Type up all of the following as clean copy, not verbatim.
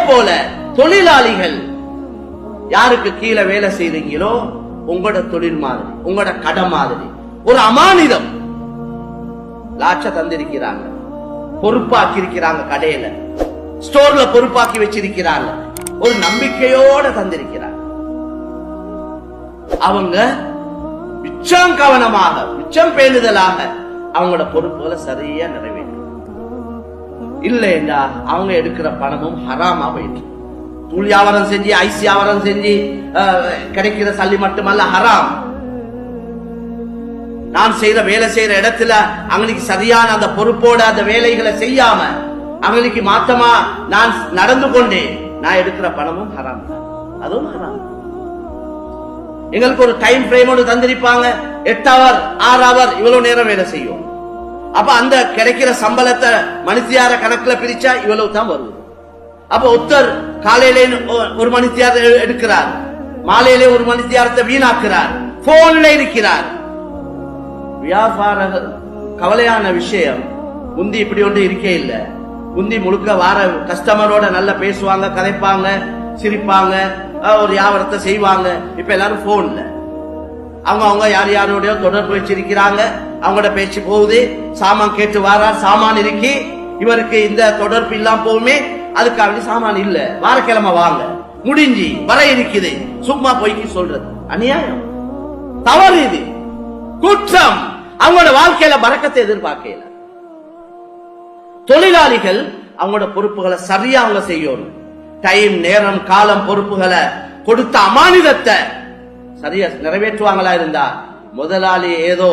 போல தொழிலாளிகள் யாருக்கு கீழே வேலை செய்றீங்களோ உங்களோட தொழில் மாதிரி, உங்களோட கடை மாதிரி ஒரு அமானிதம். லாட்ச தந்திருக்கிறாங்க, பொறுப்பாக்கி இருக்கிறாங்க, கடையில ஸ்டோர்ல பொறுப்பாக்கி வச்சிருக்கிறாங்க, ஒரு நம்பிக்கையோட தந்திருக்கிறாங்க. அவங்க மிச்சம் கவனமாக, மிச்சம் பேணுதலாக அவங்களோட பொறுப்புகளை சரியா நிறைவேற்றும். இல்லையா அவங்க எடுக்கிற பணமும் ஹராமா போயிட்டு, தூள் வியாபாரம் செஞ்சு, ஐஸ் வியாபாரம் செஞ்சு கிடைக்கிற சல்லி மட்டுமல்ல ஹராம். நான் செய்யற வேலை செய்யற இடத்துல அவங்களுக்கு சரியான அந்த பொறுப்போட அந்த வேலைகளை செய்யாம அவங்களுக்கு மாத்தமா நான் நடந்து கொண்டேன், நான் எடுக்கிற பணமும் ஹராம், அதுவும் ஹராம். எங்களுக்கு ஒரு டைம் பிரேமோடு தந்திருப்பாங்க, 8 ஹவர் 6 ஹவர் இவ்வளவு நேரம் வேலை செய்யும். அப்ப அந்த கிடைக்கிற சம்பளத்தை மணித்தியார கணக்குல பிரிச்சா இவ்வளவு தான் வருது. அப்ப ஒருத்தர் காலையில 1 மணித்தியாரம் எடுக்கிறார், மாலையிலே 1 மணித்தியாரத்தை வீணாக்குறார், போன்ல இருக்கிறார். வியாபார கவலையான விஷயம், முந்தி இப்படி ஒன்று இருக்கே இல்ல. முந்தி முழுக்க வார கஸ்டமரோட நல்லா பேசுவாங்க, கதைப்பாங்க, சிரிப்பாங்க, ஒரு வியாபாரத்தை செய்வாங்க. இப்ப எல்லாரும் போன்ல அவங்க யார் யாரோட தொடர்பு வச்சிருக்கிறாங்க, அவங்களோட பேச்சு போகுது, சாமான் கேட்டு வாரார், சாமான் இருக்கி இவருக்கு இந்த தொடர்பு இல்லாம போகுமே, அதுக்காக சாமான் இல்ல, வாரக்கிழமை வாங்க, முடிஞ்சு வர இருக்குது, சும்மா போய்க்கு சொல்றது அநியாயம், தவறு, இது குற்றம். அவங்களோட வாழ்க்கையில பரக்கத்தை எதிர்பார்க்கல. தொழிலாளிகள் அவங்களோட பொறுப்புகளை சரியா அவங்க செய்யணும். டைம், நேரம், காலம், பொறுப்புகளை கொடுத்த அமானிதத்தை சரியா நிறைவேற்றுவாங்களா இருந்தா முதலாளி ஏதோ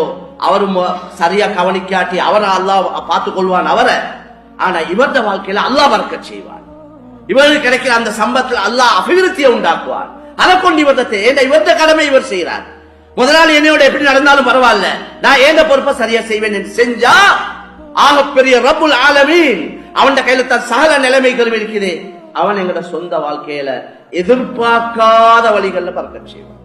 அவரும் சரியா கவனிக்காட்டி அவரை அல்லாஹ் பார்த்துக் கொள்வான் அவரை. ஆனா இவரது வாழ்க்கையில அல்லாஹ் பரக்கத் செய்வான். இவருக்கு கிடைக்கிற அந்த சம்பத்தில் அல்லாஹ் அபிவிருத்தியை உண்டாக்குவான். அதை கொண்டு இவரது கடமை இவர் செய்யறார். முதலாளி என்னையோட எப்படி நடந்தாலும் பரவாயில்ல, நான் ஏந்த பொறுப்பை சரியா செய்வேன் என்று செஞ்சா ஆகப்பெரிய ரப்புல் ஆலமீன் அவன் கையில தான் சகல நிலைமைகளும் இருக்குது. அவன் எங்களோட சொந்த வாழ்க்கையில எதிர்பார்க்காத வழிகள்ல பறக்கச் செய்வான்.